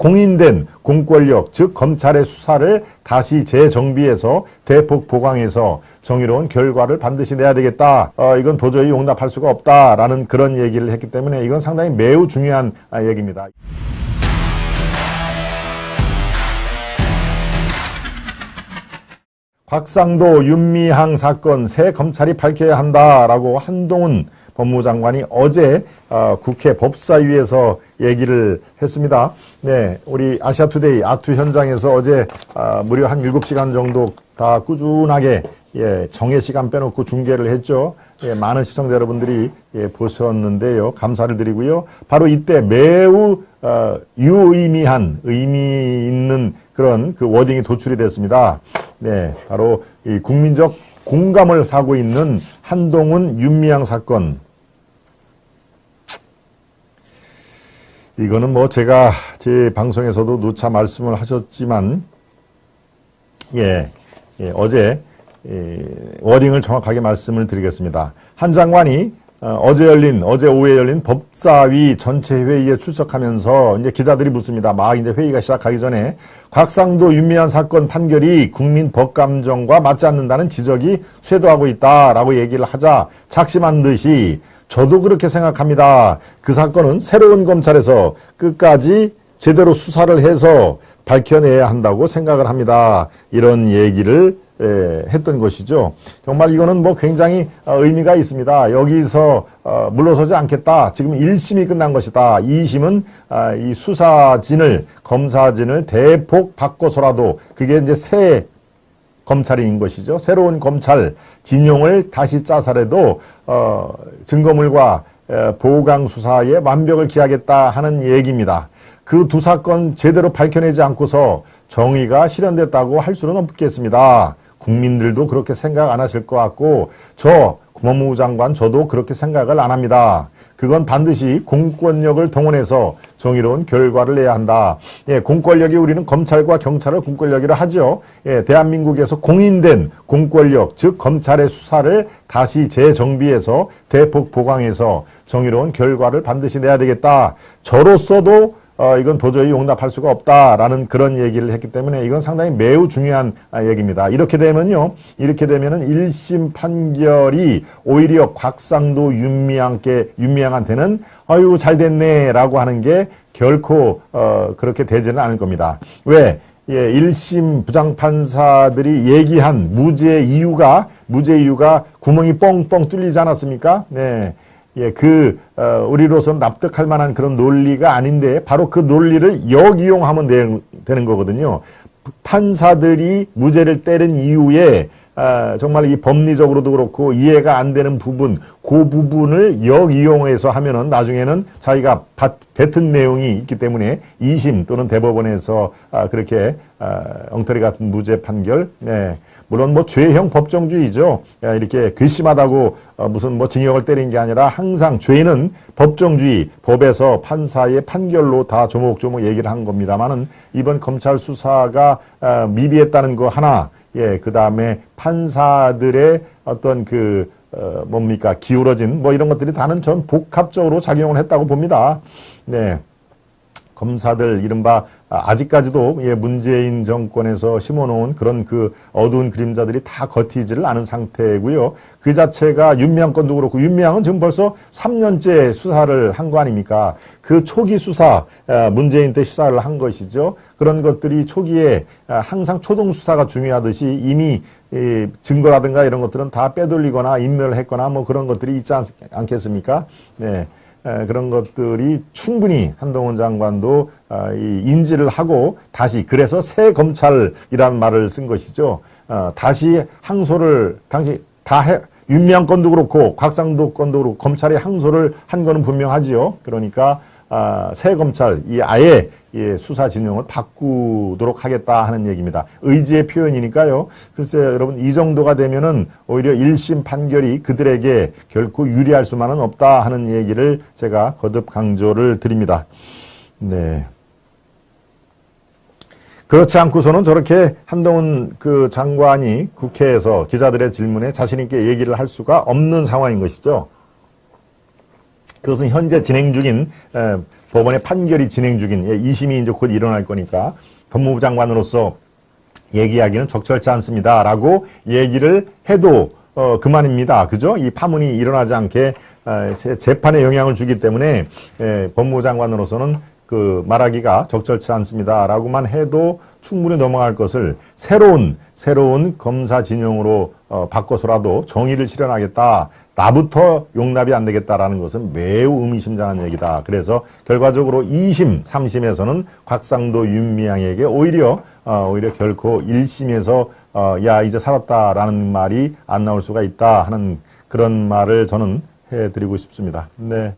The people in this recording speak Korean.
공인된 공권력, 즉 검찰의 수사를 다시 재정비해서 대폭 보강해서 정의로운 결과를 반드시 내야 되겠다. 이건 도저히 용납할 수가 없다라는 그런 얘기를 했기 때문에 이건 상당히 매우 중요한 얘기입니다. 곽상도 윤미향 사건 새 검찰이 밝혀야 한다라고 한동훈 법무장관이 어제 국회 법사위에서 얘기를 했습니다. 네, 우리 아시아투데이 아투 현장에서 어제 무려 한 7시간 정도 다 꾸준하게 정해 시간 빼놓고 중계를 했죠. 많은 시청자 여러분들이 보셨는데요. 감사를 드리고요. 바로 이때 매우 유의미한 의미 있는 그런 그 워딩이 도출이 됐습니다. 네, 바로 이 국민적 공감을 사고 있는 한동훈 윤미향 사건. 이거는 뭐 제가 제 방송에서도 누차 말씀을 하셨지만, 어제 워딩을 정확하게 말씀을 드리겠습니다. 한 장관이 어제 오후에 열린 법사위 전체 회의에 출석하면서 이제 기자들이 묻습니다. 막 이제 회의가 시작하기 전에 곽상도 윤미향 사건 판결이 국민 법감정과 맞지 않는다는 지적이 쇄도하고 있다라고 얘기를 하자 작심한 듯이 저도 그렇게 생각합니다. 그 사건은 새로운 검찰에서 끝까지 제대로 수사를 해서 밝혀내야 한다고 생각을 합니다. 이런 얘기를 했던 것이죠. 정말 이거는 뭐 굉장히 의미가 있습니다. 여기서 물러서지 않겠다. 지금 1심이 끝난 것이다. 2심은 이 수사진을, 검사진을 대폭 바꿔서라도 그게 이제 새 검찰인 것이죠. 새로운 검찰 진용을 다시 짜서라도 증거물과 보강 수사에 완벽을 기하겠다 하는 얘기입니다. 그 두 사건 제대로 밝혀내지 않고서 정의가 실현됐다고 할 수는 없겠습니다. 국민들도 그렇게 생각 안 하실 것 같고 저 법무부 장관 저도 그렇게 생각을 안 합니다. 그건 반드시 공권력을 동원해서 정의로운 결과를 내야 한다. 공권력이 우리는 검찰과 경찰을 공권력이라 하죠. 대한민국에서 공인된 공권력, 즉 검찰의 수사를 다시 재정비해서 대폭 보강해서 정의로운 결과를 반드시 내야 되겠다. 저로서도 이건 도저히 용납할 수가 없다라는 그런 얘기를 했기 때문에 이건 상당히 매우 중요한 얘기입니다. 이렇게 되면은 1심 판결이 오히려 곽상도 윤미향한테는 아유 잘 됐네라고 하는 게 결코 그렇게 되지는 않을 겁니다. 왜? 1심 부장판사들이 얘기한 무죄 이유가 구멍이 뻥뻥 뚫리지 않았습니까? 네. 우리로서는 납득할 만한 그런 논리가 아닌데, 바로 그 논리를 역이용하면 되는 거거든요. 판사들이 무죄를 때린 이유에, 정말 이 법리적으로도 그렇고 이해가 안 되는 부분, 그 부분을 역이용해서 하면은 나중에는 자기가 뱉은 내용이 있기 때문에 2심 또는 대법원에서 그렇게 엉터리 같은 무죄 판결, 물론 뭐 죄형 법정주의죠. 이렇게 괘씸하다고 무슨 뭐 징역을 때린 게 아니라 항상 죄는 법정주의, 법에서 판사의 판결로 다 조목조목 얘기를 한 겁니다만은 이번 검찰 수사가 미비했다는 거 하나, 그 다음에 판사들의 어떤 기울어진 뭐 이런 것들이 다는 전 복합적으로 작용을 했다고 봅니다. 네. 검사들 이른바 아직까지도 문재인 정권에서 심어놓은 그런 그 어두운 그림자들이 다 걷히지를 않은 상태고요. 그 자체가 윤미향 건도 그렇고 윤미향은 지금 벌써 3년째 수사를 한 거 아닙니까? 그 초기 수사, 문재인 때 시사를 한 것이죠. 그런 것들이 초기에 항상 초동 수사가 중요하듯이 이미 증거라든가 이런 것들은 다 빼돌리거나 인멸을 했거나 뭐 그런 것들이 있지 않겠습니까? 네. 그런 것들이 충분히 한동훈 장관도 인지를 하고 다시, 그래서 새 검찰이라는 말을 쓴 것이죠. 다시 항소를 윤미향 건도 그렇고 곽상도 건도 그렇고 검찰이 항소를 한 거는 분명하지요. 그러니까 새 검찰, 아예 수사 진영을 바꾸도록 하겠다 하는 얘기입니다. 의지의 표현이니까요. 글쎄요, 여러분, 이 정도가 되면은 오히려 1심 판결이 그들에게 결코 유리할 수만은 없다 하는 얘기를 제가 거듭 강조를 드립니다. 네. 그렇지 않고서는 저렇게 한동훈 장관이 국회에서 기자들의 질문에 자신 있게 얘기를 할 수가 없는 상황인 것이죠. 그것은 현재 진행 중인 법원의 판결이 진행 중인 2심이 이제 곧 일어날 거니까 법무부 장관으로서 얘기하기는 적절치 않습니다라고 얘기를 해도 그만입니다. 그죠? 이 파문이 일어나지 않게 재판에 영향을 주기 때문에 법무부 장관으로서는 그 말하기가 적절치 않습니다라고만 해도 충분히 넘어갈 것을 새로운 검사 진영으로 바꿔서라도 정의를 실현하겠다. 나부터 용납이 안 되겠다라는 것은 매우 의미심장한 얘기다. 그래서 결과적으로 2심, 3심에서는 곽상도, 윤미향에게 오히려 결코 1심에서 야 이제 살았다라는 말이 안 나올 수가 있다 하는 그런 말을 저는 해드리고 싶습니다. 네.